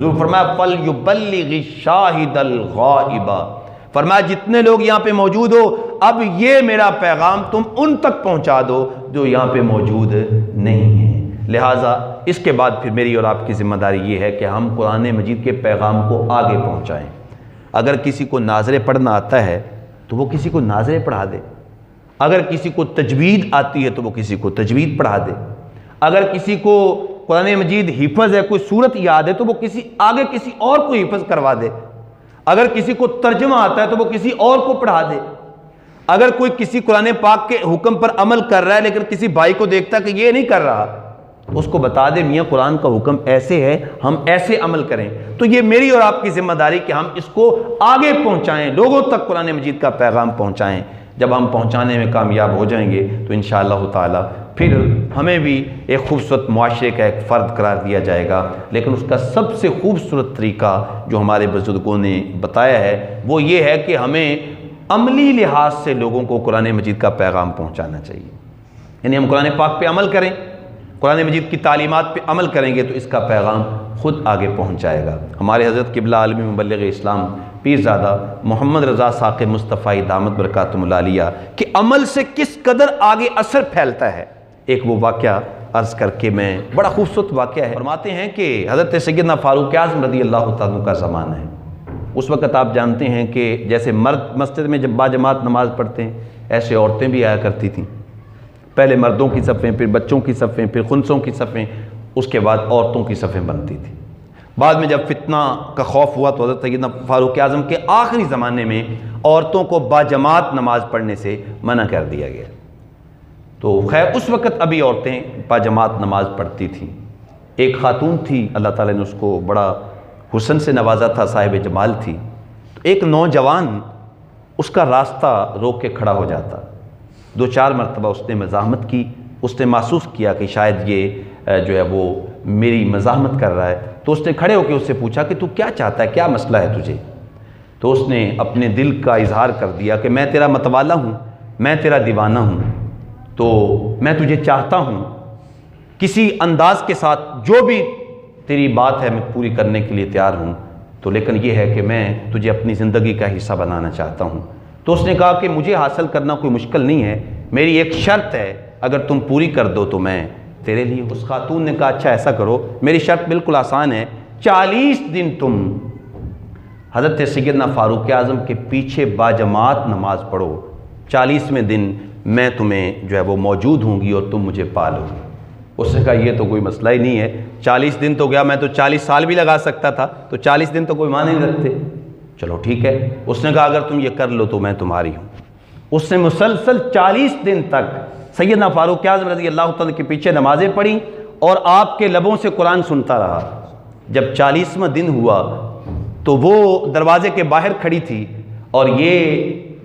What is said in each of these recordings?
हुज़ूर फरमाया फल युबल्लिगि शाहिदल गाइबा, फरमाया जितने लोग यहाँ पे मौजूद हो, अब ये मेरा पैगाम तुम उन तक पहुँचा दो जो यहाँ पे मौजूद नहीं है। लिहाजा इसके बाद फिर मेरी और आपकी ज़िम्मेदारी ये है कि हम कुरान मजीद के पैगाम को आगे पहुँचाएँ। अगर किसी को नाज़रे पढ़ना आता है तो वो किसी को नाज़रे पढ़ा दे, अगर किसी को तजवीद आती है तो वो किसी को तजवीद पढ़ा दे, अगर किसी को कुरान मजीद हिफ़्ज़ है, कोई सूरत याद है तो वो आगे किसी और को हिफ़्ज़ करवा दे, अगर किसी को तर्जुमा आता है तो वो किसी और को पढ़ा दे, अगर कोई किसी कुरान पाक के हुक्म पर अमल कर रहा है लेकिन किसी भाई को देखता कि ये नहीं कर रहा तो उसको बता दे मियाँ कुरान का हुक्म ऐसे है, हम ऐसे अमल करें। तो ये मेरी और आपकी जिम्मेदारी कि हम इसको आगे पहुँचाएँ, लोगों तक कुरान मजीद का पैगाम पहुँचाएँ। जब हम पहुँचाने में कामयाब हो जाएंगे तो इंशाअल्लाह ताला फिर हमें भी एक खूबसूरत मुआशरे का एक फ़र्द करार दिया जाएगा। लेकिन उसका सबसे खूबसूरत तरीका जो हमारे बुज़ुर्गों ने बताया है वो ये है कि हमें अमली लिहाज से लोगों को कुरान मजीद का पैगाम पहुँचाना चाहिए। यानी हम कुरान पाक पे अमल करें, कुरान मजीद की तालीमात पे अमल करेंगे तो इसका पैगाम ख़ुद आगे पहुँच जाएगा। हमारे हज़रत क़िबला आलमी मुबल्लिग़ इस्लाम पीरज़ादा मोहम्मद रज़ा साक़िब मुस्तफ़ा दामत बरकातुहुल आलिया के अमल से किस कदर आगे असर फैलता है, एक वो वाक़या अर्ज़ करके मैं, बड़ा खूबसूरत वाक़या है। फरमाते हैं कि हज़रत सैयदना फ़ारूक आज़म रज़ी अल्लाह तआला का ज़माना है। उस वक़्त आप जानते हैं कि जैसे मर्द मस्जिद में जब बाजमात नमाज़ पढ़ते हैं, ऐसे औरतें भी आया करती थीं। पहले मर्दों की सफ़ें, फिर बच्चों की सफ़ें, फिर खुनसों की सफ़ें, उसके बाद औरतों की सफ़ें बनती थी। बाद में जब फितना का खौफ हुआ तो हज़रत सैयदना फ़ारूक आज़म के आखिरी ज़माने में औरतों को बाजमात नमाज़ पढ़ने से मना कर दिया गया। तो खैर उस वक़्त अभी औरतें बाजमात नमाज़ पढ़ती थीं। एक खातून थी, अल्लाह ताला ने उसको बड़ा हुस्न से नवाजा था, साहिब जमाल थी। तो एक नौजवान उसका रास्ता रोक के खड़ा हो जाता। 2-4 मरतबा उसने मज़ाहमत की, उसने महसूस किया कि शायद ये जो है वो मेरी मज़ाहमत कर रहा है। तो उसने खड़े होकर उससे पूछा कि तू क्या चाहता है, क्या मसला है तुझे। तो उसने अपने दिल का इजहार कर दिया कि मैं तेरा मतवाला हूँ, मैं तेरा दीवाना हूँ, तो मैं तुझे चाहता हूँ, किसी अंदाज के साथ जो भी तेरी बात है मैं पूरी करने के लिए तैयार हूँ, तो लेकिन ये है कि मैं तुझे अपनी ज़िंदगी का हिस्सा बनाना चाहता हूँ। तो उसने कहा कि मुझे हासिल करना कोई मुश्किल नहीं है, मेरी एक शर्त है, अगर तुम पूरी कर दो तो मैं तेरे लिए। उस खातून ने कहा अच्छा ऐसा करो, मेरी शर्त बिल्कुल आसान है, 40 दिन तुम हज़रत सैयदना फ़ारूक आज़म के पीछे बाजमात नमाज पढ़ो, 40वें दिन मैं तुम्हें जो है वो मौजूद होंगी और तुम मुझे पालोगी। उसने कहा ये तो कोई मसला ही नहीं है, 40 दिन तो गया, मैं तो 40 साल भी लगा सकता था, तो 40 दिन तो कोई माने नहीं रखते। चलो ठीक है। उसने कहा अगर तुम ये कर लो तो मैं तुम्हारी हूँ। उसने मुसलसल 40 दिन तक सैयदना फ़ारूक आज़म रज़ी अल्लाह तआला के पीछे नमाज़ें पढ़ी और आपके लबों से कुरान सुनता रहा। जब 40वां दिन हुआ तो वो दरवाजे के बाहर खड़ी थी और ये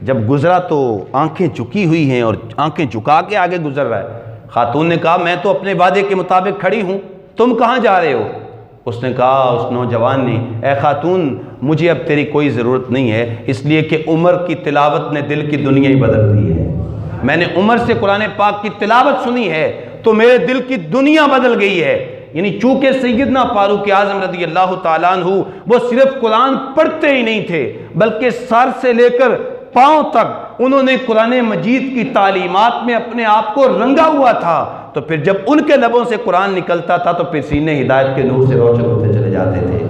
जब गुजरा तो आंखें झुकी हुई हैं और आंखें झुका के आगे गुजर रहा है। खातून ने कहा मैं तो अपने वादे के मुताबिक खड़ी हूँ, तुम कहाँ जा रहे हो। उसने कहा, उस नौजवान ने, ए खातून मुझे अब तेरी कोई ज़रूरत नहीं है, इसलिए कि उमर की तिलावत ने दिल की दुनिया ही बदल दी है। मैंने उमर से कुरान पाक की तिलावत सुनी है तो मेरे दिल की दुनिया बदल गई है। यानी चूंकि सैयदना फ़ारूक आज़म रज़ी अल्लाह तआला अन्हु वो सिर्फ कुरान पढ़ते ही नहीं थे बल्कि सर से लेकर पांव तक उन्होंने कुरान मजीद की तालीमात में अपने आप को रंगा हुआ था। तो फिर जब उनके लबों से कुरान निकलता था तो फिर सीने हिदायत के नूर से रोशन होते चले जाते थे।